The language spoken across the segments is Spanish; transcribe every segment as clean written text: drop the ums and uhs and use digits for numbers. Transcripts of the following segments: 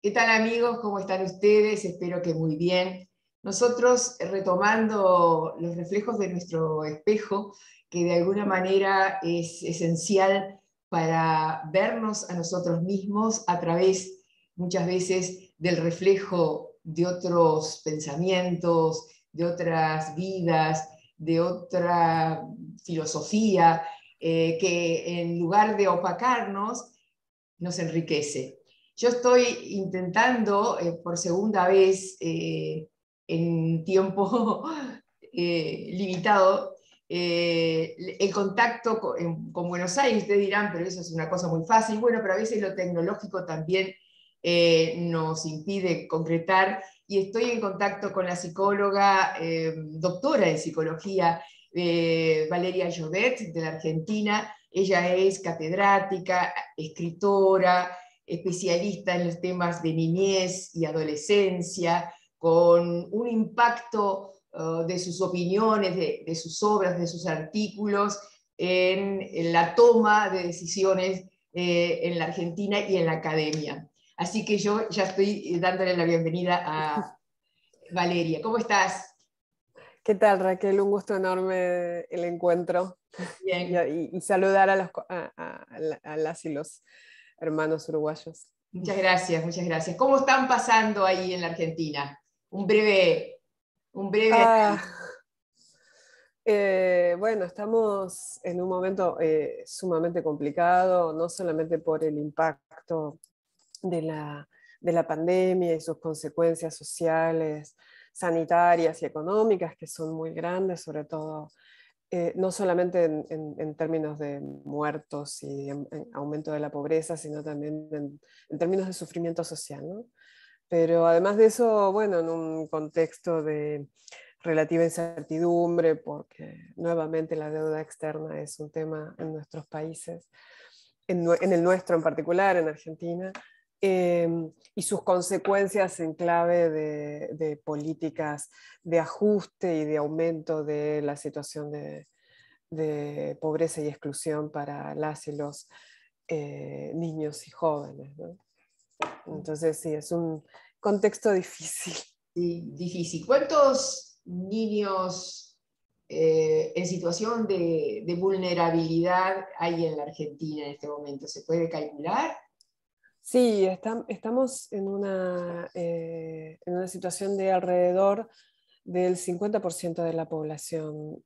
¿Qué tal amigos? ¿Cómo están ustedes? Espero que muy bien. Nosotros retomando los reflejos de nuestro espejo, que de alguna manera es esencial para vernos a nosotros mismos a través muchas veces del reflejo de otros pensamientos, de otras vidas, de otra filosofía, que en lugar de opacarnos, nos enriquece. Yo estoy intentando por segunda vez en tiempo limitado el contacto con Buenos Aires. Ustedes dirán, pero eso es una cosa muy fácil. Bueno, pero a veces lo tecnológico también nos impide concretar, y estoy en contacto con la psicóloga, doctora en psicología, Valeria Llobet, de la Argentina. Ella es catedrática, escritora, especialista en los temas de niñez y adolescencia, con un impacto de sus opiniones, de sus obras, de sus artículos en la toma de decisiones en la Argentina y en la academia. Así que yo ya estoy dándole la bienvenida a Valeria. ¿Cómo estás? ¿Qué tal, Raquel? Un gusto enorme el encuentro Bien. y saludar a las y los hermanos uruguayos. Muchas gracias, muchas gracias. ¿Cómo están pasando ahí en la Argentina? Un breve Ah, análisis. bueno, estamos en un momento sumamente complicado, no solamente por el impacto de la pandemia y sus consecuencias sociales, sanitarias y económicas, que son muy grandes, sobre todo no solamente en términos de muertos y en aumento de la pobreza, sino también en términos de sufrimiento social, ¿no? Pero además de eso, bueno, en un contexto de relativa incertidumbre, porque nuevamente la deuda externa es un tema en nuestros países, en el nuestro en particular, en Argentina, eh, y sus consecuencias en clave de políticas de ajuste y de aumento de la situación de pobreza y exclusión para las y los niños y jóvenes, ¿no? Entonces sí, es un contexto difícil. Sí, difícil. ¿Cuántos niños en situación de vulnerabilidad hay en la Argentina en este momento? ¿Se puede calcular? Sí, estamos en una situación de alrededor del 50% de la población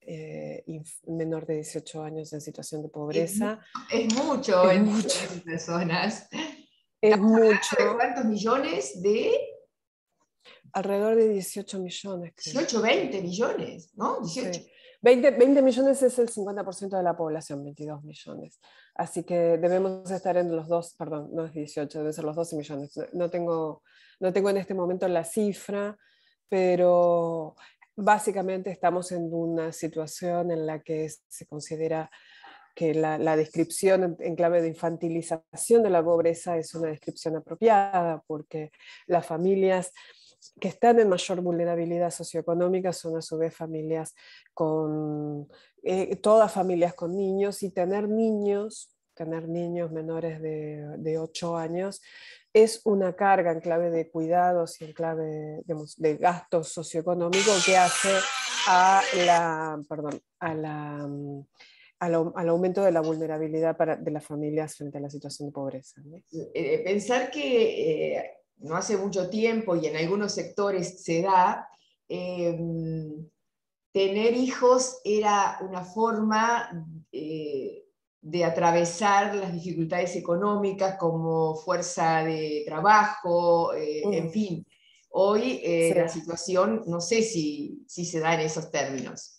menor de 18 años en situación de Es, mu- pobreza. es mucho Es el mucho, número de personas. es ¿Estamos hablando de mucho, cuántos millones? De alrededor de 18 millones, creo. 18, 20 millones, ¿no? 18. Sí. 20 millones es el 50% de la población, 22 millones. Así que debemos estar en los dos, perdón, no es 18, deben ser los 12 millones. No tengo en este momento la cifra, pero básicamente estamos en una situación en la que se considera que la descripción en clave de infantilización de la pobreza es una descripción apropiada, porque las familias que están en mayor vulnerabilidad socioeconómica son a su vez familias con, todas familias con niños, y tener niños menores de 8 años es una carga en clave de cuidados y en clave, digamos, de gasto socioeconómico que hace a al aumento de la vulnerabilidad de las familias frente a la situación de pobreza, ¿no? Pensar que no hace mucho tiempo y en algunos sectores se da, eh, tener hijos era una forma de atravesar las dificultades económicas como fuerza de trabajo, en fin. Hoy Sí. la situación no sé si se da en esos términos.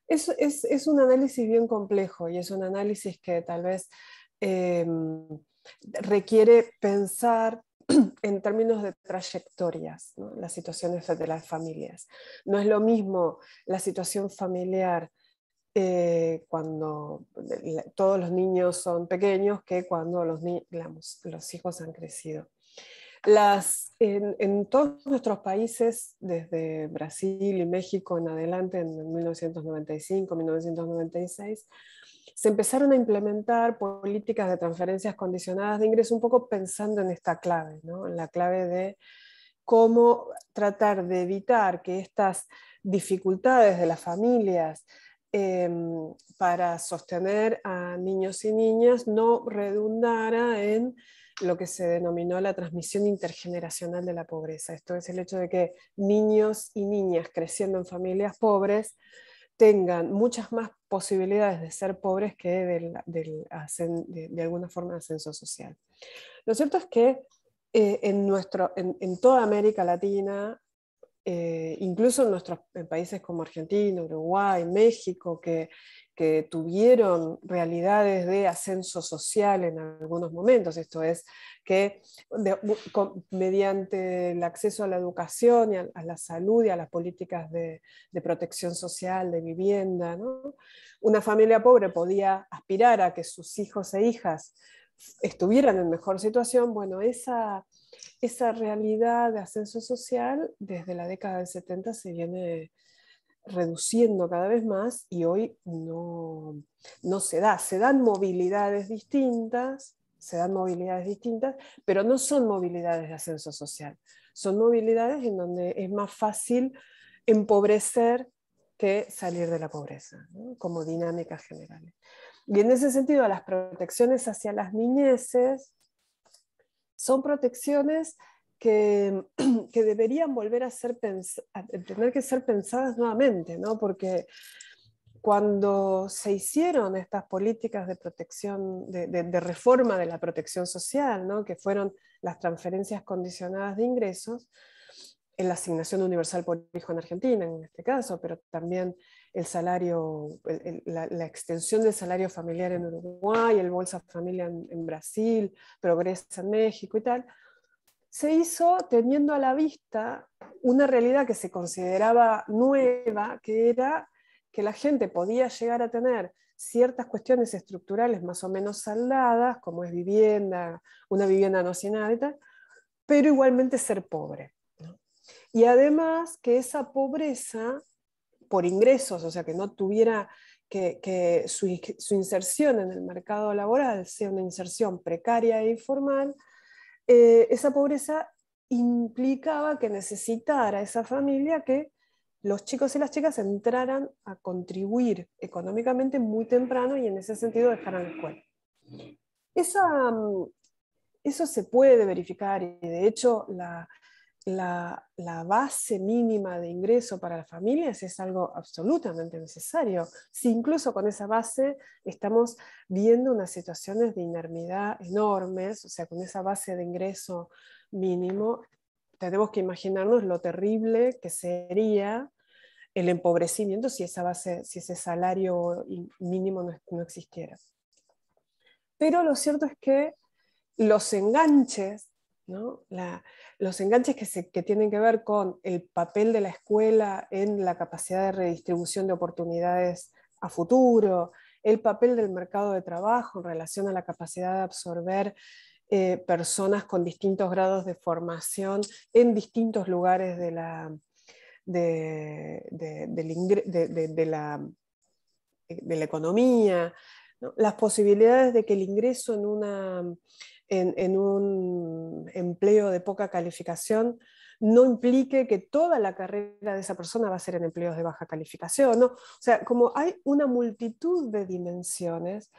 Es un análisis bien complejo, y es un análisis que tal vez eh, requiere pensar en términos de trayectorias, ¿no? Las situaciones de las familias. No es lo mismo la situación familiar cuando todos los niños son pequeños que cuando los hijos han crecido. En todos nuestros países, desde Brasil y México en adelante, en 1995, 1996, se empezaron a implementar políticas de transferencias condicionadas de ingreso, un poco pensando en esta clave, ¿no? En la clave de cómo tratar de evitar que estas dificultades de las familias para sostener a niños y niñas no redundara en lo que se denominó la transmisión intergeneracional de la pobreza. Esto es el hecho de que niños y niñas creciendo en familias pobres tengan muchas más posibilidades de ser pobres que de alguna forma de ascenso social. Lo cierto es que en toda América Latina, incluso en nuestros países como Argentina, Uruguay, México, que tuvieron realidades de ascenso social en algunos momentos, esto es, que mediante el acceso a la educación y a la salud y a las políticas de protección social, de vivienda, ¿no? Una familia pobre podía aspirar a que sus hijos e hijas estuvieran en mejor situación. Bueno, esa realidad de ascenso social desde la década del 70 se viene reduciendo cada vez más y hoy no se da. Se dan movilidades distintas, pero no son movilidades de ascenso social. Son movilidades en donde es más fácil empobrecer que salir de la pobreza, ¿no? Como dinámicas generales. Y en ese sentido, las protecciones hacia las niñeces son protecciones que deberían volver a tener que ser pensadas nuevamente, ¿no? Porque cuando se hicieron estas políticas de protección, de reforma de la protección social, ¿no? Que fueron las transferencias condicionadas de ingresos, en la asignación universal por hijo en Argentina, en este caso, pero también el salario, la extensión del salario familiar en Uruguay, el Bolsa Familia en Brasil, Progresa en México y tal, se hizo teniendo a la vista una realidad que se consideraba nueva, que era que la gente podía llegar a tener ciertas cuestiones estructurales más o menos saldadas, como es vivienda, una vivienda no hacinada y tal, pero igualmente ser pobre, ¿no? Y además que esa pobreza por ingresos, o sea, que no tuviera que su inserción en el mercado laboral sea una inserción precaria e informal, esa pobreza implicaba que necesitara esa familia que los chicos y las chicas entraran a contribuir económicamente muy temprano y en ese sentido dejaran la escuela. Eso se puede verificar y de hecho la base mínima de ingreso para las familias es algo absolutamente necesario. Si incluso con esa base estamos viendo unas situaciones de inermidad enormes, o sea, con esa base de ingreso mínimo, tenemos que imaginarnos lo terrible que sería el empobrecimiento si ese salario mínimo no existiera. Pero lo cierto es que los enganches, ¿no? Los enganches que tienen que ver con el papel de la escuela en la capacidad de redistribución de oportunidades a futuro, el papel del mercado de trabajo en relación a la capacidad de absorber personas con distintos grados de formación en distintos lugares de la economía, ¿no? Las posibilidades de que el ingreso en un empleo de poca calificación no implique que toda la carrera de esa persona va a ser en empleos de baja calificación, ¿no? O sea, como hay una multitud de dimensiones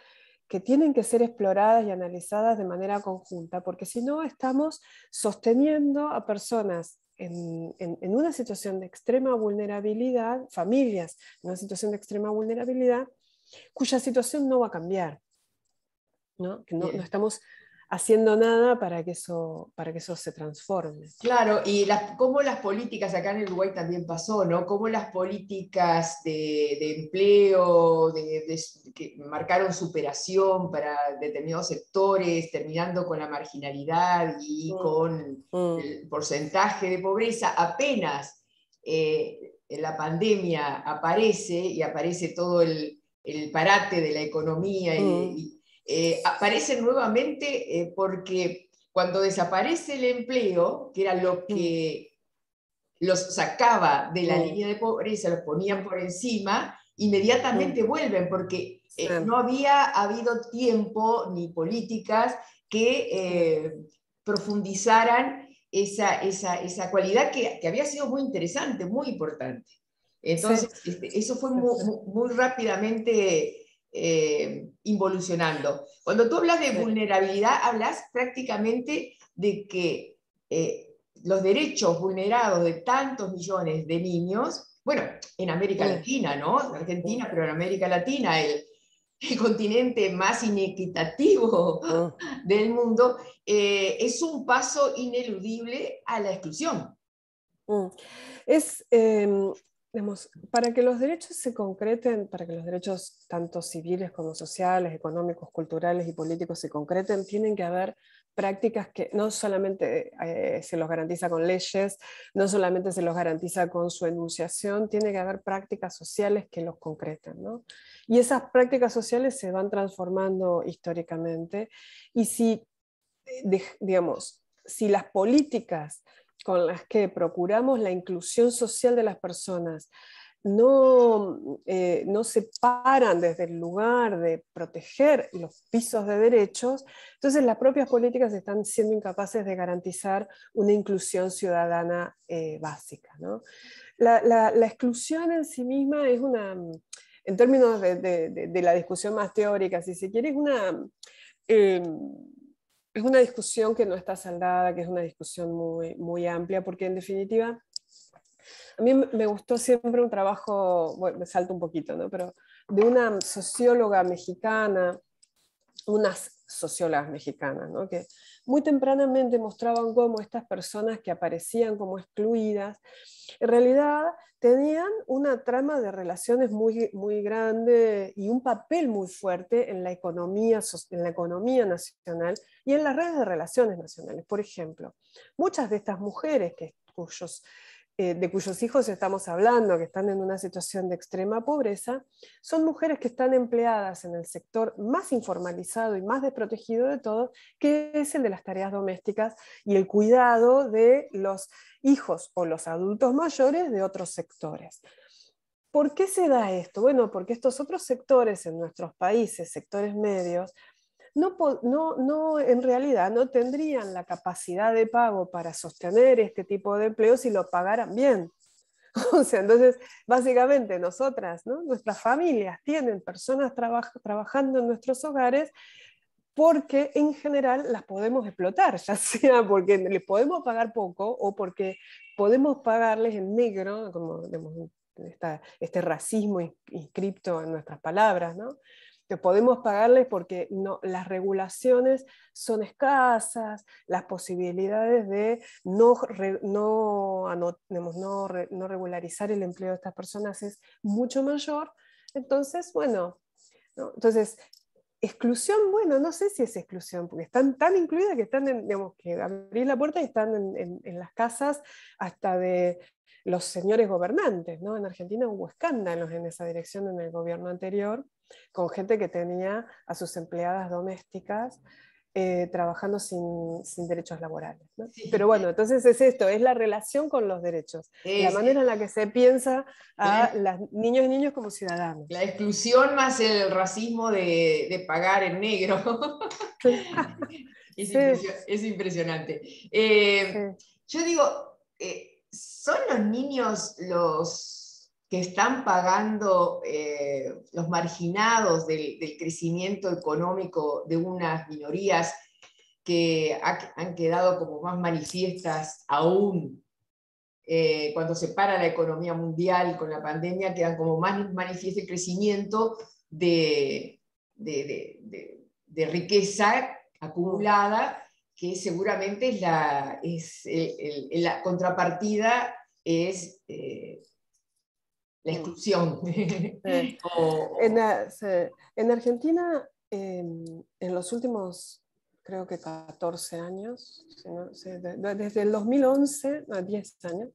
que tienen que ser exploradas y analizadas de manera conjunta, porque si no estamos sosteniendo a personas en una situación de extrema vulnerabilidad, familias en una situación de extrema vulnerabilidad, cuya situación no va a cambiar, ¿no? Que no estamos haciendo nada para que eso se transforme. Claro, y cómo las políticas, acá en Uruguay también pasó, ¿no? Cómo las políticas de empleo, que marcaron superación para determinados sectores, terminando con la marginalidad y con el porcentaje de pobreza, apenas la pandemia aparece y aparece todo el parate de la economía aparece nuevamente porque cuando desaparece el empleo, que era lo que los sacaba de la línea de pobreza, los ponían por encima, inmediatamente vuelven, porque no había habido tiempo ni políticas que profundizaran esa cualidad que había sido muy interesante, muy importante. Entonces, eso fue muy rápidamente involucionando. Cuando tú hablas de vulnerabilidad, hablas prácticamente de que los derechos vulnerados de tantos millones de niños, bueno, en América Latina, ¿no? En Argentina, pero en América Latina, el continente más inequitativo del mundo, es un paso ineludible a la exclusión. Es, digamos, para que los derechos se concreten, para que los derechos tanto civiles como sociales, económicos, culturales y políticos se concreten, tienen que haber prácticas que no solamente se los garantiza con leyes, no solamente se los garantiza con su enunciación, tiene que haber prácticas sociales que los concreten, ¿no? Y esas prácticas sociales se van transformando históricamente, y si, digamos, si las políticas con las que procuramos la inclusión social de las personas no se paran desde el lugar de proteger los pisos de derechos, entonces las propias políticas están siendo incapaces de garantizar una inclusión ciudadana básica, ¿no? La exclusión en sí misma es una, en términos de la discusión más teórica, si se quiere, es una discusión que no está saldada, que es una discusión muy, muy amplia, porque en definitiva, a mí me gustó siempre un trabajo, bueno, me salto un poquito, ¿no? Pero de una socióloga mexicana, unas sociólogas mexicanas, ¿no? Que muy tempranamente mostraban cómo estas personas que aparecían como excluidas, en realidad tenían una trama de relaciones muy, muy grande y un papel muy fuerte en la economía nacional y en las redes de relaciones nacionales. Por ejemplo, muchas de estas mujeres de cuyos hijos estamos hablando, que están en una situación de extrema pobreza, son mujeres que están empleadas en el sector más informalizado y más desprotegido de todos, que es el de las tareas domésticas y el cuidado de los hijos o los adultos mayores de otros sectores. ¿Por qué se da esto? Bueno, porque estos otros sectores en nuestros países, sectores medios, en realidad no tendrían la capacidad de pago para sostener este tipo de empleo si lo pagaran bien. O sea, entonces, básicamente nosotras, ¿no? Nuestras familias tienen personas trabajando en nuestros hogares porque en general las podemos explotar, ya sea porque les podemos pagar poco o porque podemos pagarles en negro, como digamos, este racismo inscripto en nuestras palabras, ¿no? Que podemos pagarles porque las regulaciones son escasas, las posibilidades de no regularizar el empleo de estas personas es mucho mayor. Entonces, bueno, ¿no? Entonces, exclusión, bueno, no sé si es exclusión, porque están tan incluidas que están digamos, que abrís la puerta y están en las casas hasta de los señores gobernantes, ¿no? En Argentina hubo escándalos en esa dirección en el gobierno anterior, con gente que tenía a sus empleadas domésticas trabajando sin derechos laborales, ¿no? Sí. Pero bueno, entonces es esto, es la relación con los derechos, la manera en la que se piensa a los niños y niños como ciudadanos. La exclusión más el racismo de pagar en negro. Es impresionante. Yo digo, ¿son los niños los que están pagando, los marginados del crecimiento económico de unas minorías que han quedado como más manifiestas aún cuando se para la economía mundial con la pandemia, quedan como más manifiesto el crecimiento de riqueza acumulada, que seguramente la contrapartida es la exclusión. En Argentina, en los últimos, creo que 14 años, desde el 2011, 10 años,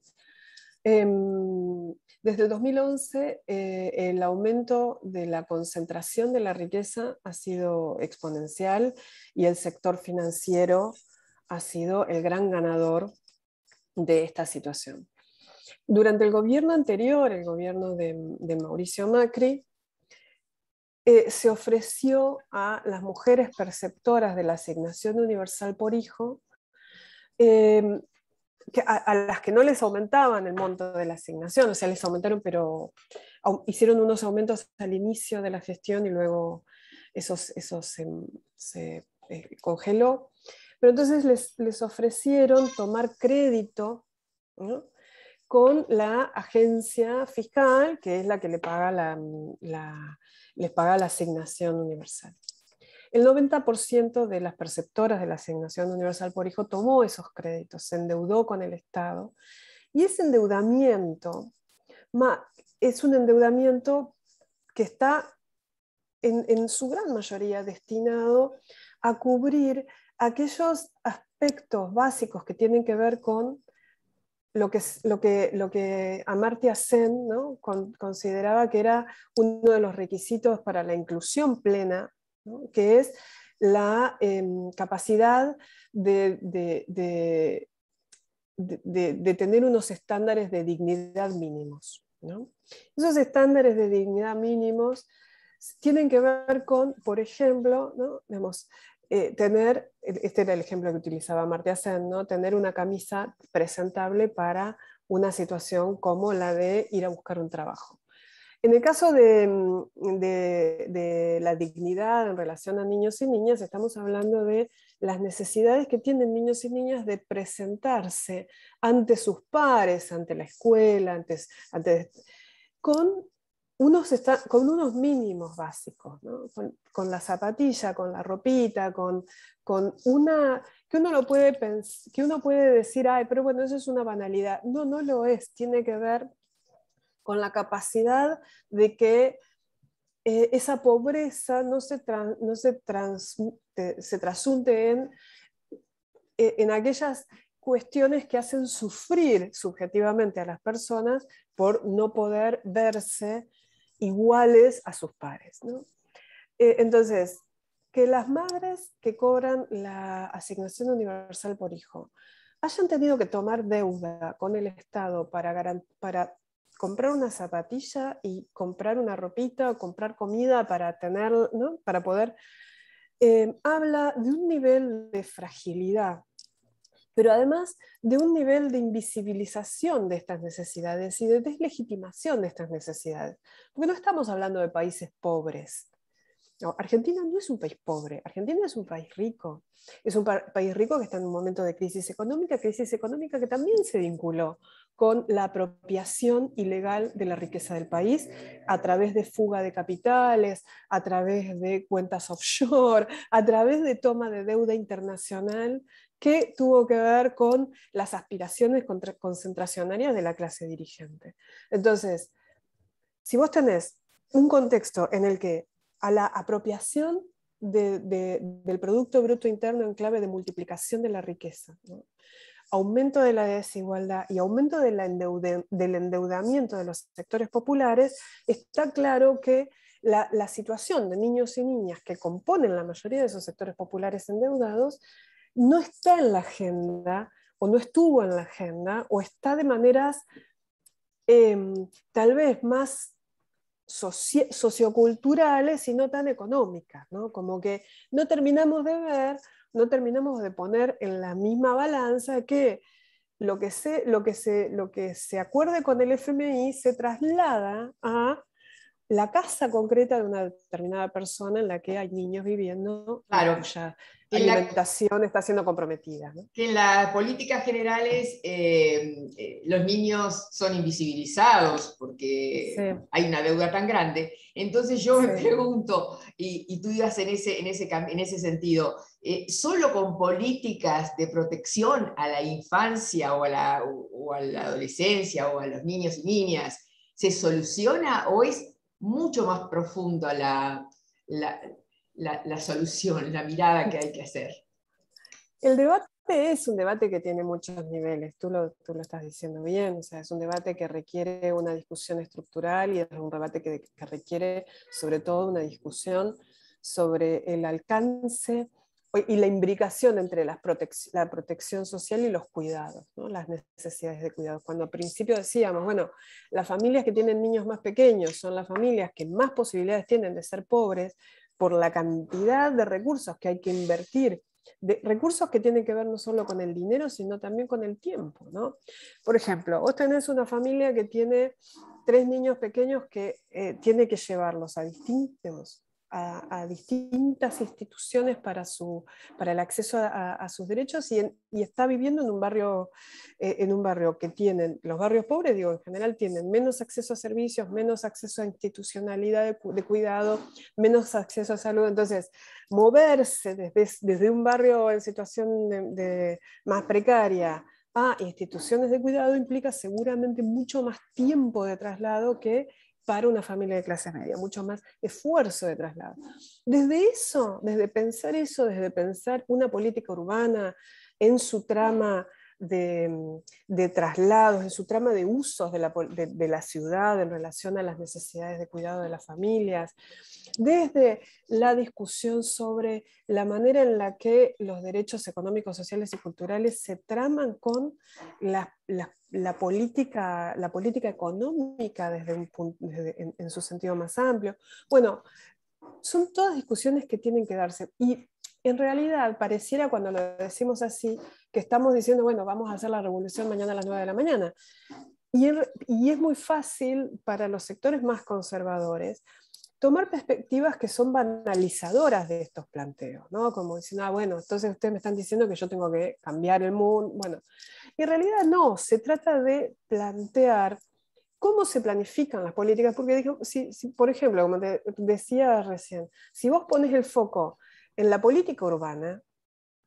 desde el 2011 el aumento de la concentración de la riqueza ha sido exponencial y el sector financiero ha sido el gran ganador de esta situación. Durante el gobierno anterior, el gobierno de Mauricio Macri, se ofreció a las mujeres perceptoras de la asignación universal por hijo, a las que no les aumentaban el monto de la asignación, o sea, les aumentaron, pero hicieron unos aumentos al inicio de la gestión y luego eso se congeló. Pero entonces les ofrecieron tomar crédito, ¿no?, con la agencia fiscal, que es la que les paga la asignación universal. El 90% de las perceptoras de la asignación universal por hijo tomó esos créditos, se endeudó con el Estado, y ese endeudamiento es un endeudamiento que está en su gran mayoría destinado a cubrir aquellos aspectos básicos que tienen que ver con lo que Amartya Sen, ¿no?, consideraba que era uno de los requisitos para la inclusión plena, ¿no?, que es la capacidad de tener unos estándares de dignidad mínimos, ¿no? Esos estándares de dignidad mínimos tienen que ver con, por ejemplo, ¿no?, digamos, tener, este era el ejemplo que utilizaba Amartya Sen, ¿no?, tener una camisa presentable para una situación como la de ir a buscar un trabajo. En el caso de la dignidad en relación a niños y niñas, estamos hablando de las necesidades que tienen niños y niñas de presentarse ante sus pares, ante la escuela, con unos mínimos básicos, ¿no?, con la zapatilla, con la ropita, que uno puede decir, ay, pero bueno, eso es una banalidad. No, no lo es, tiene que ver con la capacidad de que esa pobreza no se trasunte en aquellas cuestiones que hacen sufrir subjetivamente a las personas por no poder verse iguales a sus pares, ¿no? Entonces, que las madres que cobran la asignación universal por hijo hayan tenido que tomar deuda con el Estado para comprar una zapatilla y comprar una ropita, o comprar comida para tener, ¿no?, para poder, habla de un nivel de fragilidad, pero además de un nivel de invisibilización de estas necesidades y de deslegitimación de estas necesidades. Porque no estamos hablando de países pobres. No, Argentina no es un país pobre, Argentina es un país rico. Es un país rico que está en un momento de crisis económica que también se vinculó con la apropiación ilegal de la riqueza del país a través de fuga de capitales, a través de cuentas offshore, a través de toma de deuda internacional que tuvo que ver con las aspiraciones concentracionarias de la clase dirigente. Entonces, si vos tenés un contexto en el que a la apropiación del Producto Bruto Interno en clave de multiplicación de la riqueza, ¿no?, aumento de la desigualdad y aumento del endeudamiento de los sectores populares, está claro que la situación de niños y niñas que componen la mayoría de esos sectores populares endeudados no está en la agenda, o no estuvo en la agenda, o está de maneras tal vez más socioculturales y no tan económicas, ¿no? Como que no terminamos de poner en la misma balanza que lo que se acuerde con el FMI se traslada a la casa concreta de una determinada persona en la que hay niños viviendo y Claro, cuya en la, alimentación está siendo comprometida, ¿no? que en las políticas generales los niños son invisibilizados Sí, porque hay una deuda tan grande. Entonces yo me sí. pregunto, y tú ibas en ese sentido, ¿solo con políticas de protección a la infancia o a la adolescencia o a los niños y niñas se soluciona o es mucho más profundo la, la solución, la mirada que hay que hacer? El debate es un debate que tiene muchos niveles, tú lo estás diciendo bien, o sea, es un debate que requiere una discusión estructural y es un debate que requiere sobre todo una discusión sobre el alcance y la imbricación entre la protección social y los cuidados, ¿no? Las necesidades de cuidado. Cuando al principio decíamos, bueno, las familias que tienen niños más pequeños son las familias que más posibilidades tienen de ser pobres por la cantidad de recursos que hay que invertir, de recursos que tienen que ver no solo con el dinero, sino también con el tiempo, ¿no? Por ejemplo, vos tenés una familia que tiene 3 niños pequeños que tiene que llevarlos a distintas instituciones para el acceso a sus derechos y está viviendo en un barrio que tienen, los barrios pobres, digo, en general tienen menos acceso a servicios, menos acceso a institucionalidad de cuidado, menos acceso a salud. Entonces, moverse desde un barrio en situación más precaria a instituciones de cuidado implica seguramente mucho más tiempo de traslado que para una familia de clase media, mucho más esfuerzo de traslado. Desde pensar una política urbana en su trama de traslados, en su trama de usos de la ciudad en relación a las necesidades de cuidado de las familias, desde la discusión sobre la manera en la que los derechos económicos, sociales y culturales se traman con la política económica en su sentido más amplio. Bueno, son todas discusiones que tienen que darse. Y en realidad pareciera, cuando lo decimos así, que estamos diciendo, bueno, vamos a hacer la revolución mañana a las 9 de la mañana. Y es muy fácil para los sectores más conservadores tomar perspectivas que son banalizadoras de estos planteos, ¿no? Como diciendo, bueno, entonces ustedes me están diciendo que yo tengo que cambiar el mundo. Bueno, en realidad no, se trata de plantear cómo se planifican las políticas, porque por ejemplo, como te decía recién, si vos pones el foco en la política urbana,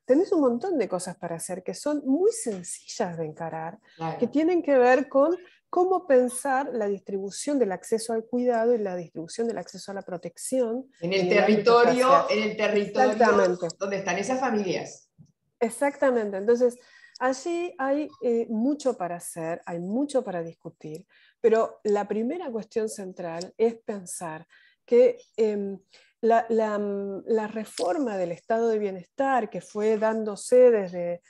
tenés un montón de cosas para hacer que son muy sencillas de encarar, Claro. que tienen que ver con cómo pensar la distribución del acceso al cuidado y la distribución del acceso a la protección en el territorio Exactamente. donde están esas familias. Exactamente. Entonces, allí hay mucho para hacer, hay mucho para discutir, pero la primera cuestión central es pensar que la reforma del estado de bienestar que fue dándose desde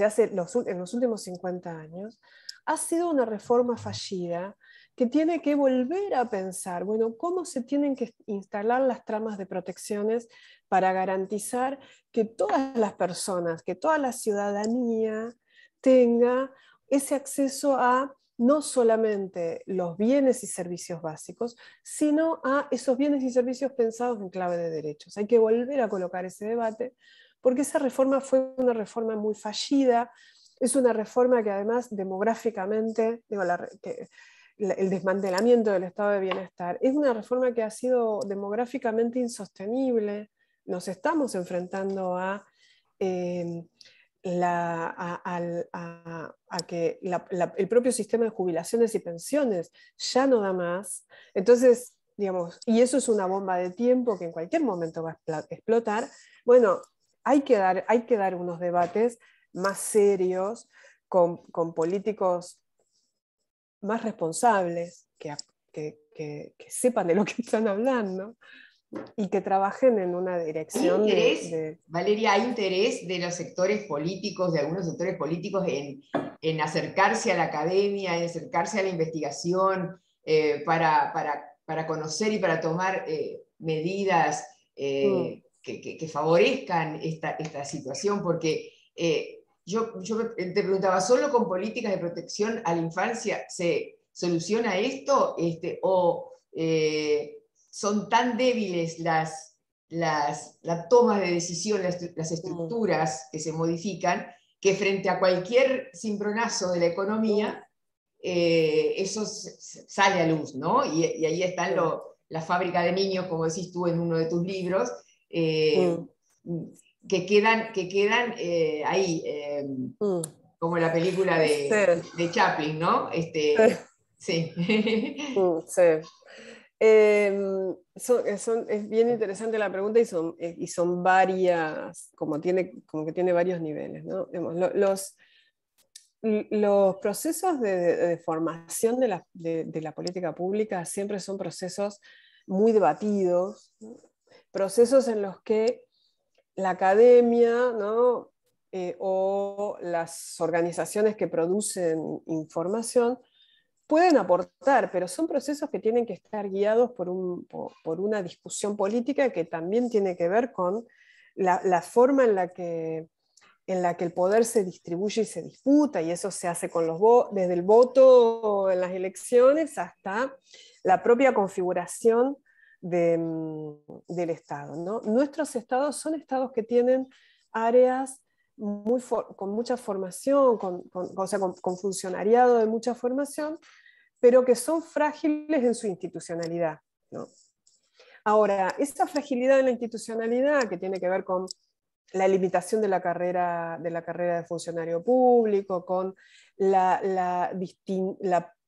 hace en los últimos 50 años ha sido una reforma fallida que tiene que volver a pensar, bueno, cómo se tienen que instalar las tramas de protecciones para garantizar que todas las personas, que toda la ciudadanía tenga ese acceso a no solamente los bienes y servicios básicos, sino a esos bienes y servicios pensados en clave de derechos. Hay que volver a colocar ese debate, porque esa reforma fue una reforma muy fallida, es una reforma que además demográficamente, el desmantelamiento del estado de bienestar, es una reforma que ha sido demográficamente insostenible. Nos estamos enfrentando a que el propio sistema de jubilaciones y pensiones ya no da más. Entonces, digamos, y eso es una bomba de tiempo que en cualquier momento va a explotar. Bueno, hay que dar unos debates más serios con políticos más responsables, que sepan de lo que están hablando y que trabajen en una dirección Valeria, ¿hay interés de los sectores políticos, de algunos sectores políticos, en acercarse a la academia, en acercarse a la investigación, para conocer y para tomar medidas que favorezcan esta situación? Porque yo te preguntaba, ¿solo con políticas de protección a la infancia se soluciona esto? ¿Son tan débiles la toma de decisión, las estructuras que se modifican, que frente a cualquier cimbronazo de la economía, eso sale a luz, ¿no? Y ahí están la fábrica de niños, como decís tú en uno de tus libros, que quedan ahí, como la película de Chaplin, ¿no? Sí. Sí. Es bien interesante la pregunta y son varias, como que tiene varios niveles, ¿no? Los procesos de formación de la política pública siempre son procesos muy debatidos, ¿no? Procesos en los que la academia, ¿no? O las organizaciones que producen información pueden aportar, pero son procesos que tienen que estar guiados por una discusión política que también tiene que ver con la forma en la que el poder se distribuye y se disputa, y eso se hace con desde el voto en las elecciones hasta la propia configuración del Estado, ¿no? Nuestros estados son estados que tienen áreas con mucha formación, o sea, con funcionariado de mucha formación, pero que son frágiles en su institucionalidad, ¿no? Ahora, esa fragilidad en la institucionalidad, que tiene que ver con la limitación de la carrera de funcionario público, con la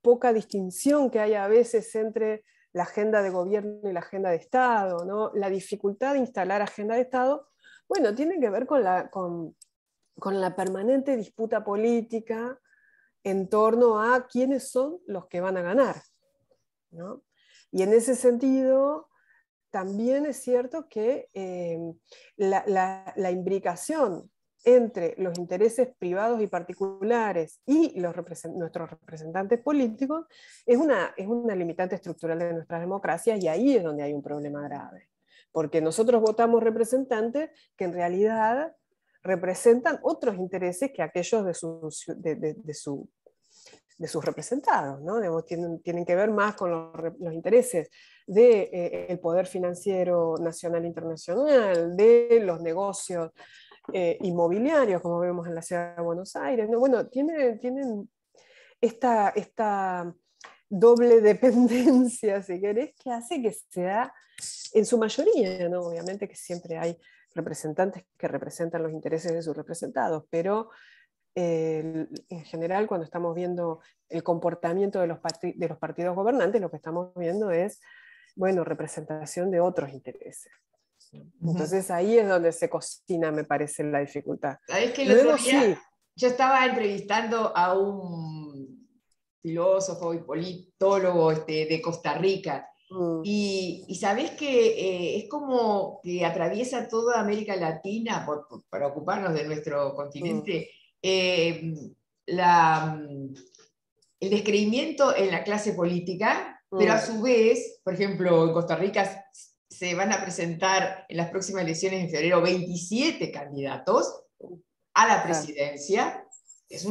poca distinción que hay a veces entre la agenda de gobierno y la agenda de Estado, ¿no? La dificultad de instalar agenda de Estado, bueno, tiene que ver con la permanente disputa política en torno a quiénes son los que van a ganar, ¿no? Y en ese sentido, también es cierto que la imbricación entre los intereses privados y particulares y nuestros representantes políticos es una limitante estructural de nuestras democracias, y ahí es donde hay un problema grave. Porque nosotros votamos representantes que en realidad representan otros intereses que aquellos de sus representados, ¿no? Digamos, tienen que ver más con los intereses del poder financiero nacional e internacional, de los negocios inmobiliarios, como vemos en la ciudad de Buenos Aires, ¿no? Bueno, tienen esta doble dependencia, si querés, que hace que sea en su mayoría, ¿no? Obviamente que siempre hay representantes que representan los intereses de sus representados, pero en general, cuando estamos viendo el comportamiento de los partidos gobernantes, lo que estamos viendo es, bueno, representación de otros intereses. Entonces ahí es donde se cocina, me parece, la dificultad. ¿Sabés que el otro Luego día sí. yo estaba entrevistando a un filósofo y politólogo de Costa Rica? Y sabés que es como que atraviesa toda América Latina, para ocuparnos de nuestro continente, la, el descreimiento en la clase política, pero a su vez, por ejemplo, en Costa Rica se van a presentar en las próximas elecciones en febrero 27 candidatos a la presidencia. Es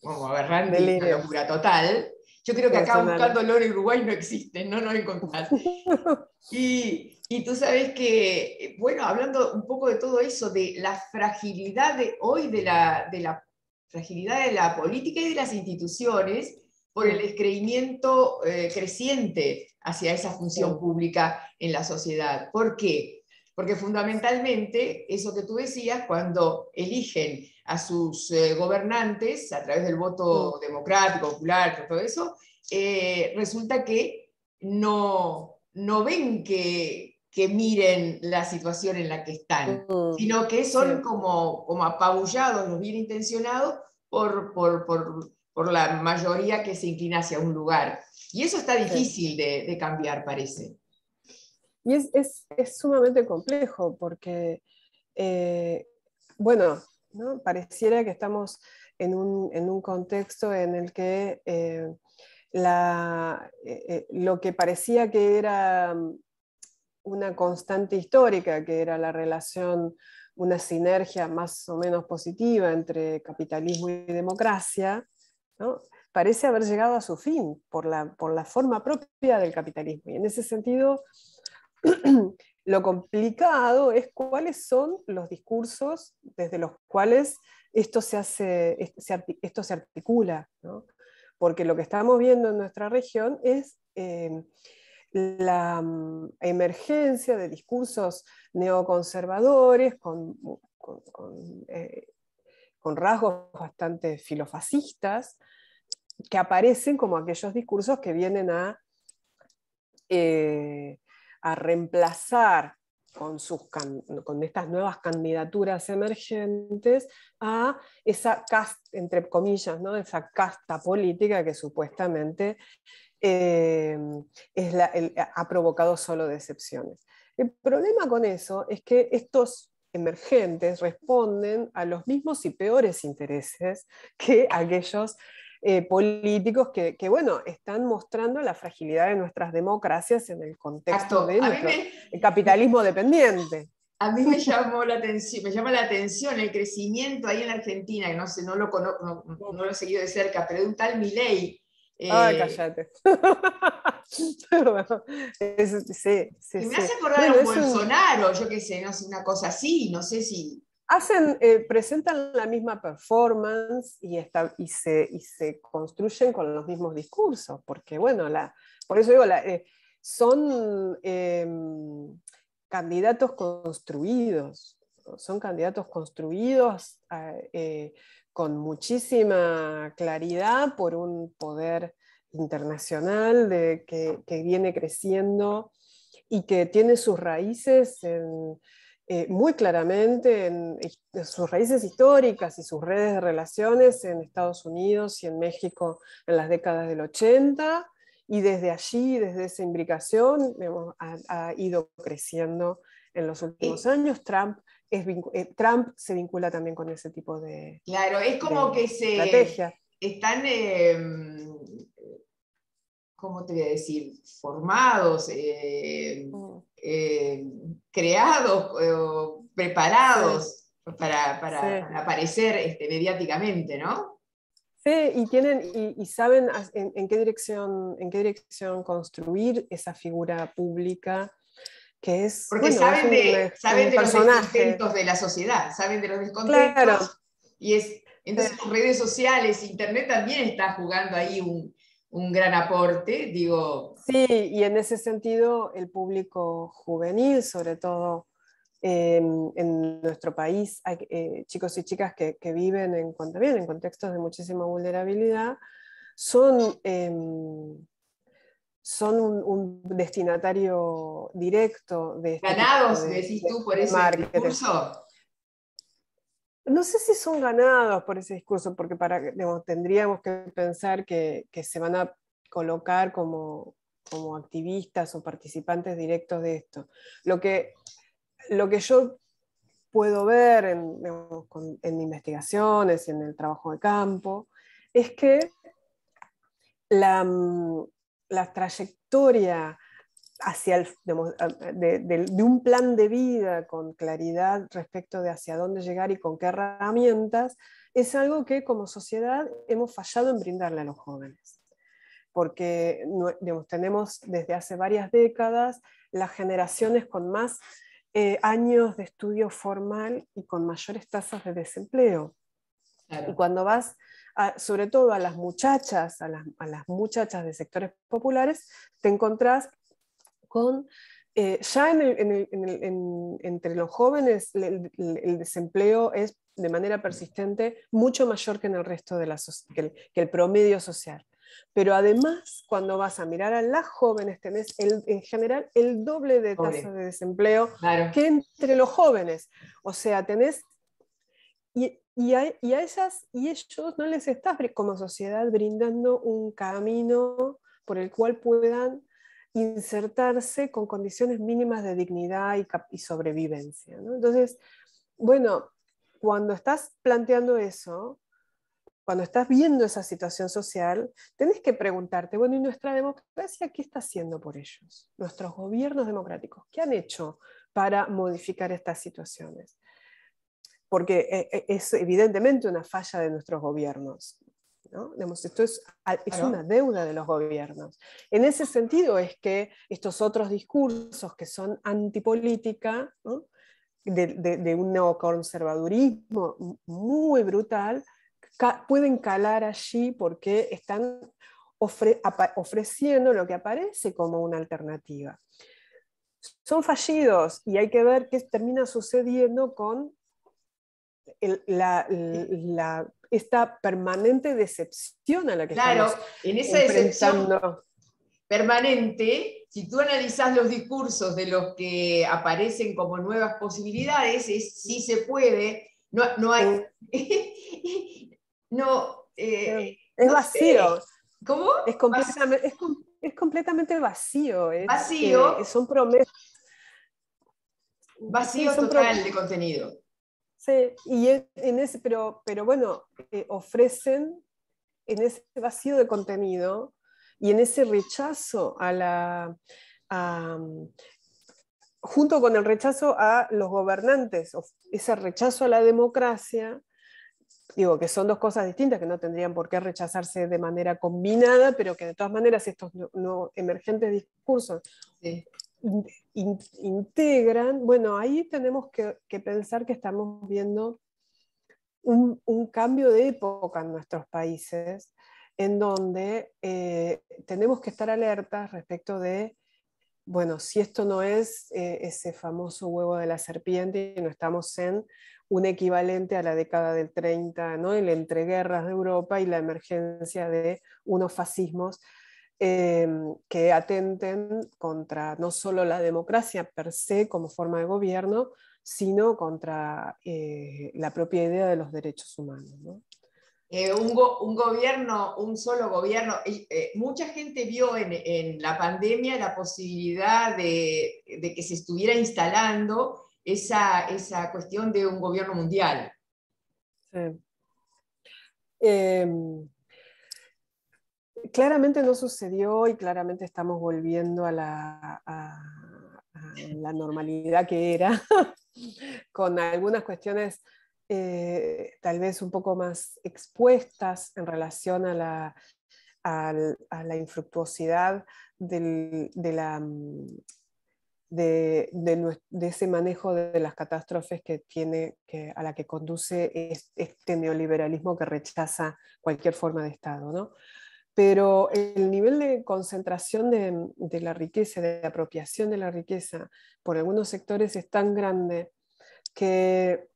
como aberrante, una Delirio. locura total. Yo creo que Sí, acá buscándolo en Uruguay no existen, no encontrás. Y tú sabes que, bueno, hablando un poco de todo eso, de la fragilidad de hoy, de la fragilidad de la política y de las instituciones, por el descreimiento creciente hacia esa función pública en la sociedad. ¿Por qué? Porque fundamentalmente, eso que tú decías, cuando eligen a sus gobernantes a través del voto democrático, popular, todo eso, resulta que no ven que miren la situación en la que están, sino que son como apabullados, los bien intencionados, por la mayoría que se inclina hacia un lugar. Y eso está difícil de cambiar, parece. Y es sumamente complejo porque, bueno, ¿no? Pareciera que estamos en un contexto en el que lo que parecía que era una constante histórica, que era la relación, una sinergia más o menos positiva entre capitalismo y democracia, ¿no? Parece haber llegado a su fin por la forma propia del capitalismo. Y en ese sentido, lo complicado es cuáles son los discursos desde los cuales esto se articula, ¿no? Porque lo que estamos viendo en nuestra región es la emergencia de discursos neoconservadores con rasgos bastante filofascistas, que aparecen como aquellos discursos que vienen a reemplazar con estas nuevas candidaturas emergentes a esa casta, entre comillas, ¿no? Esa casta política que supuestamente ha provocado solo decepciones. El problema con eso es que estos emergentes responden a los mismos y peores intereses que aquellos políticos que, bueno, están mostrando la fragilidad de nuestras democracias en el contexto Exacto. de nuestro capitalismo dependiente. A mí me llamó la atención, me llama la atención el crecimiento ahí en la Argentina, que no sé, no lo conozco, no lo he seguido de cerca, pero de un tal Milei. Ay, cállate. Bueno, sí, Que me sí. hace acordar a Bueno, un Bolsonaro, yo qué sé, no sé, una cosa así, no sé si. presentan la misma performance y se construyen con los mismos discursos, porque bueno, por eso digo, son candidatos construidos, son candidatos construidos con muchísima claridad por un poder internacional que viene creciendo y que tiene sus raíces muy claramente en sus raíces históricas y sus redes de relaciones en Estados Unidos y en México en las décadas del 80, y desde allí, desde esa imbricación, ha ido creciendo en los últimos años. Trump se vincula también con ese tipo Claro, es como que estrategia. están, ¿cómo te voy a decir? Formados, creados, preparados Sí, para aparecer mediáticamente, ¿no? sí, y saben en qué dirección construir esa figura pública que es, Porque bueno, es saben un de los personaje. descontentos de la sociedad, saben de los Claro. descontentos, entonces las redes sociales, Internet también está jugando ahí un gran aporte, digo. Sí, y en ese sentido el público juvenil, sobre todo en nuestro país, hay chicos y chicas que viven también en contextos de muchísima vulnerabilidad, son, son un destinatario directo de este tipo Ganados, decís tú, por de ese marketing. discurso. No sé si son ganados por ese discurso, porque tendríamos que pensar que se van a colocar como activistas o participantes directos de esto. Lo que yo puedo ver en investigaciones y en el trabajo de campo es que la trayectoria de un plan de vida con claridad respecto de hacia dónde llegar y con qué herramientas, es algo que como sociedad hemos fallado en brindarle a los jóvenes. Porque tenemos desde hace varias décadas las generaciones con más años de estudio formal y con mayores tasas de desempleo. Claro. Y cuando vas, sobre todo a las muchachas, a las muchachas de sectores populares, te encontrás con, ya entre los jóvenes el desempleo es de manera persistente mucho mayor que en el resto de que el promedio social. Pero además, cuando vas a mirar a las jóvenes, tenés en general el doble de tasa de desempleo que entre los jóvenes. O sea, tenés... Y a ellas y ellos no les estás como sociedad brindando un camino por el cual puedan insertarse con condiciones mínimas de dignidad y sobrevivencia, ¿no? Entonces, bueno, cuando estás planteando eso, cuando estás viendo esa situación social, tenés que preguntarte, bueno, ¿y nuestra democracia qué está haciendo por ellos? Nuestros gobiernos democráticos, ¿qué han hecho para modificar estas situaciones? Porque es evidentemente una falla de nuestros gobiernos, ¿no? Esto es una deuda de los gobiernos. En ese sentido es que estos otros discursos que son antipolítica, ¿no? de un neoconservadurismo muy brutal, pueden calar allí porque están ofreciendo lo que aparece como una alternativa. Son fallidos y hay que ver qué termina sucediendo con esta permanente decepción a la que estamos en esa enfrentando. Decepción permanente, si tú analizás los discursos de los que aparecen como nuevas posibilidades, es sí se puede, no hay... no, es no vacío. sé. ¿Cómo? Es completamente vacío. Vacío. Son promesas. Sí, Vacío total de contenido. sí, y pero bueno, ofrecen en ese vacío de contenido y en ese rechazo a, junto con el rechazo a los gobernantes, ese rechazo a la democracia, digo que son dos cosas distintas que no tendrían por qué rechazarse de manera combinada, pero que de todas maneras estos emergentes discursos Sí. integran, bueno, ahí tenemos que pensar que estamos viendo un cambio de época en nuestros países, en donde tenemos que estar alertas respecto de, bueno, si esto no es ese famoso huevo de la serpiente y no estamos en un equivalente a la década del 30, ¿no? El entreguerras de Europa y la emergencia de unos fascismos que atenten contra no solo la democracia per se como forma de gobierno, sino contra la propia idea de los derechos humanos, ¿no? Un gobierno, un solo gobierno. Mucha gente vio en la pandemia la posibilidad de que se estuviera instalando esa cuestión de un gobierno mundial. Sí. Claramente no sucedió y claramente estamos volviendo a la normalidad que era, con algunas cuestiones tal vez un poco más expuestas en relación a la infructuosidad de ese manejo de las catástrofes a la que conduce este neoliberalismo que rechaza cualquier forma de Estado, ¿no? Pero el nivel de concentración de la riqueza, de apropiación de la riqueza por algunos sectores es tan grande que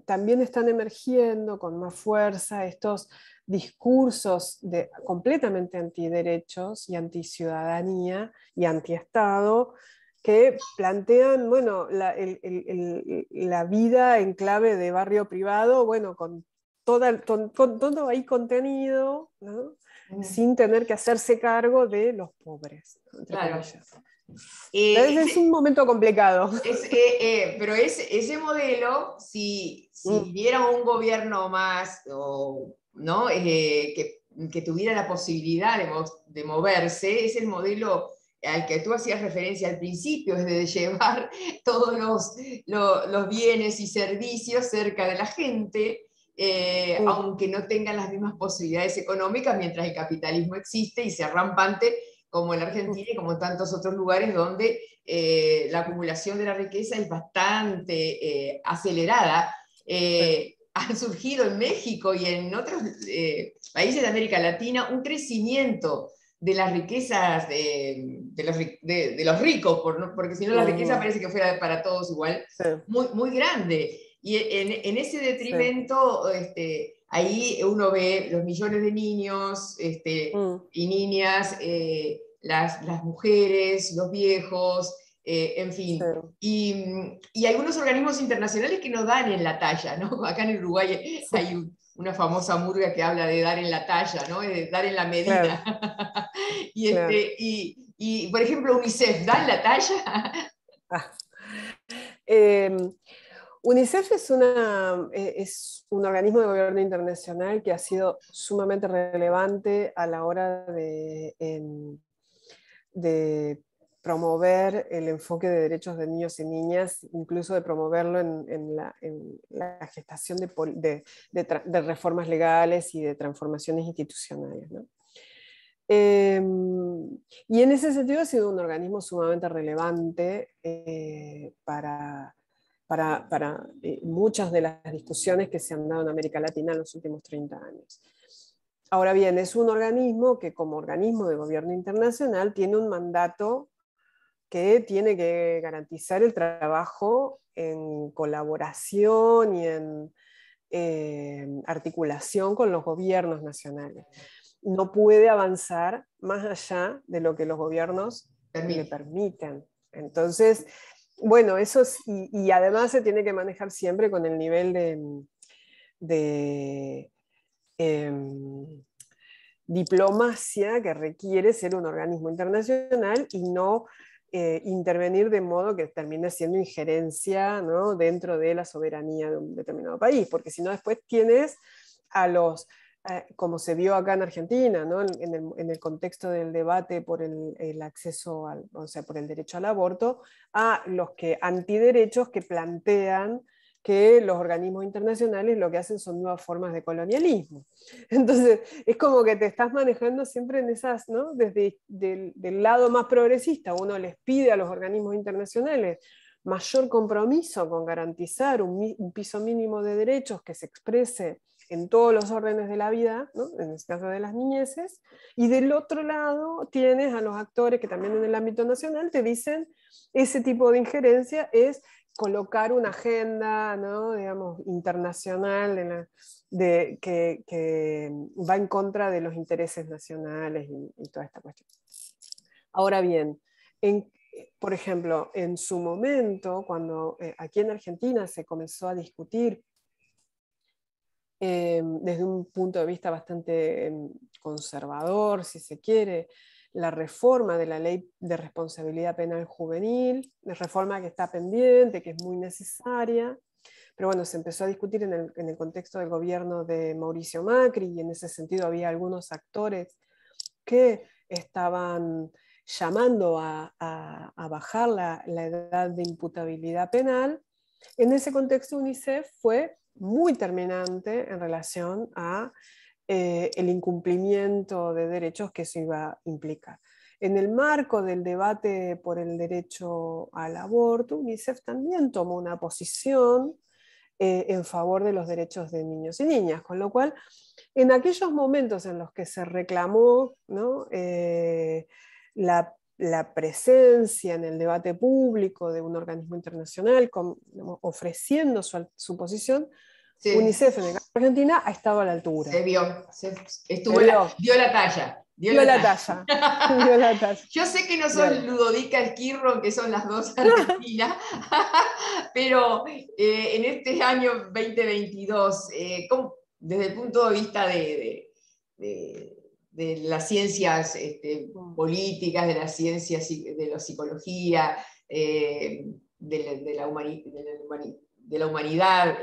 también están emergiendo con más fuerza estos discursos completamente antiderechos y anticiudadanía y antiestado que plantean, bueno, la vida en clave de barrio privado, bueno, con todo ahí contenido, ¿no? Sin tener que hacerse cargo de los pobres, entre Claro. comillas. Entonces es un momento complicado. Pero ese modelo, si viniera un gobierno más, ¿no? Que tuviera la posibilidad de moverse, es el modelo al que tú hacías referencia al principio, es de llevar todos los bienes y servicios cerca de la gente, aunque no tengan las mismas posibilidades económicas, mientras el capitalismo existe y sea rampante, como en Argentina y como en tantos otros lugares donde la acumulación de la riqueza es bastante acelerada. Han surgido en México y en otros países de América Latina un crecimiento de las riquezas de los ricos, porque si no la riqueza parece que fuera para todos igual, Sí. muy grande. Y en ese detrimento, ahí uno ve los millones de niños y niñas, las mujeres, los viejos, en fin. Sí. Y algunos organismos internacionales que no dan en la talla, ¿no? Acá en Uruguay hay una famosa murga que habla de dar en la talla, ¿no? De dar en la medida. Claro. Claro. Y, por ejemplo, UNICEF, ¿da en la talla? UNICEF es un organismo de gobierno internacional que ha sido sumamente relevante a la hora de promover el enfoque de derechos de niños y niñas, incluso de promoverlo en la gestación de reformas legales y de transformaciones institucionales, ¿no? Y en ese sentido ha sido un organismo sumamente relevante para muchas de las discusiones que se han dado en América Latina en los últimos 30 años. Ahora bien, es un organismo que como organismo de gobierno internacional tiene un mandato que tiene que garantizar el trabajo en colaboración y en articulación con los gobiernos nacionales. No puede avanzar más allá de lo que los gobiernos le permitan. Entonces, bueno, eso es, y además se tiene que manejar siempre con el nivel de diplomacia que requiere ser un organismo internacional y no intervenir de modo que termine siendo injerencia, ¿no?, dentro de la soberanía de un determinado país, porque si no después tienes a los, como se vio acá en Argentina, ¿no?, en el contexto del debate por el acceso, o sea, por el derecho al aborto, a los que antiderechos que plantean que los organismos internacionales lo que hacen son nuevas formas de colonialismo. Entonces, es como que te estás manejando siempre en esas, ¿no?, desde del lado más progresista, uno les pide a los organismos internacionales mayor compromiso con garantizar un piso mínimo de derechos que se exprese en todos los órdenes de la vida, ¿no?, en el caso de las niñeces, y del otro lado tienes a los actores que también en el ámbito nacional te dicen ese tipo de injerencia es colocar una agenda, ¿no?, digamos, internacional que va en contra de los intereses nacionales y toda esta cuestión. Ahora bien, por ejemplo, en su momento, cuando aquí en Argentina se comenzó a discutir desde un punto de vista bastante conservador, si se quiere, la reforma de la ley de responsabilidad penal juvenil, la reforma que está pendiente, que es muy necesaria, pero bueno, se empezó a discutir en el contexto del gobierno de Mauricio Macri, y en ese sentido había algunos actores que estaban llamando a bajar la edad de imputabilidad penal. En ese contexto UNICEF fue muy terminante en relación a el incumplimiento de derechos que eso iba a implicar. En el marco del debate por el derecho al aborto, UNICEF también tomó una posición en favor de los derechos de niños y niñas, con lo cual, en aquellos momentos en los que se reclamó, ¿no?, la presencia en el debate público de un organismo internacional digamos, ofreciendo su posición, Sí. UNICEF en el caso de Argentina ha estado a la altura. Se vio, dio la talla. Dio la talla. Dio la talla. Yo sé que no son Ludovica Esquirro, que son las dos argentinas, pero en este año 2022, desde el punto de vista de las ciencias políticas, de las ciencias de la psicología, de la humanidad,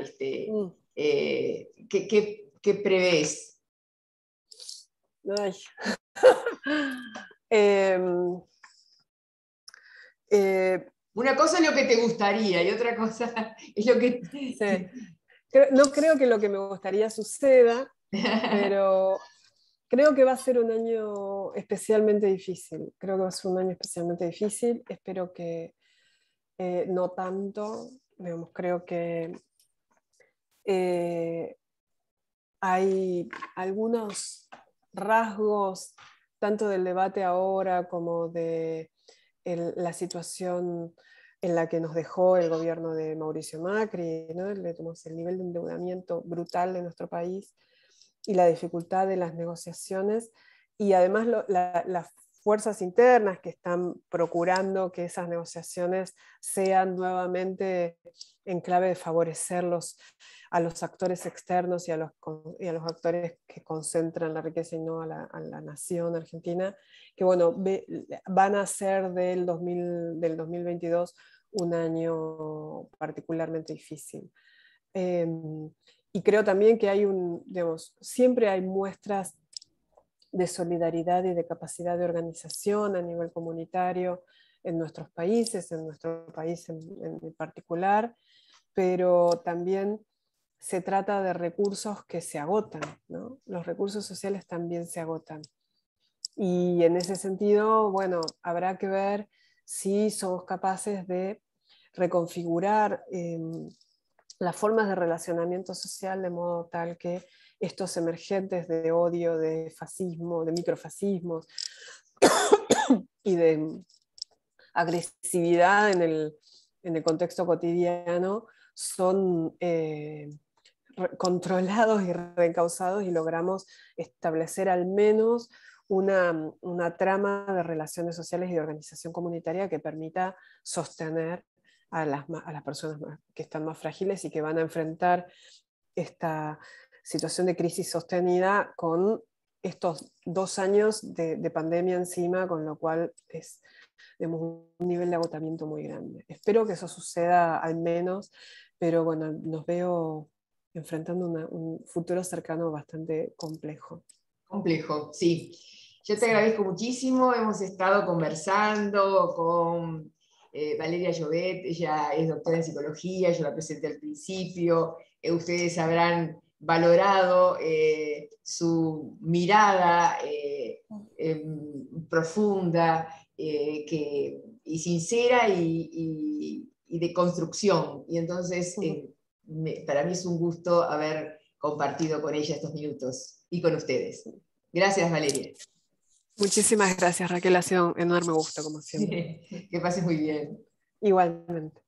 ¿qué prevés? Ay. Una cosa es lo que te gustaría y otra cosa es lo que... Sí. No creo que lo que me gustaría suceda, pero creo que va a ser un año especialmente difícil. Creo que va a ser un año especialmente difícil. Espero que no tanto. Digamos, creo que hay algunos rasgos, tanto del debate ahora como de la situación en la que nos dejó el gobierno de Mauricio Macri, ¿no?, el nivel de endeudamiento brutal de nuestro país y la dificultad de las negociaciones, y además las fuerzas internas que están procurando que esas negociaciones sean nuevamente en clave de favorecerlos a los actores externos y a los actores que concentran la riqueza y no a la nación argentina, que bueno, van a ser del 2022 un año particularmente difícil. Y creo también que digamos, siempre hay muestras de solidaridad y de capacidad de organización a nivel comunitario en nuestros países, en nuestro país en particular, pero también se trata de recursos que se agotan, ¿no? Los recursos sociales también se agotan. Y en ese sentido, bueno, habrá que ver si somos capaces de reconfigurar las formas de relacionamiento social de modo tal que estos emergentes de odio, de fascismo, de microfascismos y de agresividad en el contexto cotidiano son controlados y reencausados, y logramos establecer al menos una trama de relaciones sociales y de organización comunitaria que permita sostener a las personas que están más frágiles y que van a enfrentar esta situación de crisis sostenida con estos 2 años de pandemia encima, con lo cual es digamos, un nivel de agotamiento muy grande. Espero que eso suceda al menos, pero bueno, nos veo enfrentando un futuro cercano bastante complejo. Complejo, sí. Yo te Sí. agradezco muchísimo. Hemos estado conversando con Valeria Llobet, ella es doctora en psicología, yo la presenté al principio. Ustedes habrán valorado su mirada profunda y sincera y de construcción. Y entonces, para mí es un gusto haber compartido con ella estos minutos y con ustedes. Gracias, Valeria. Muchísimas gracias, Raquel. Ha sido un enorme gusto, como siempre. Que pases muy bien. Igualmente.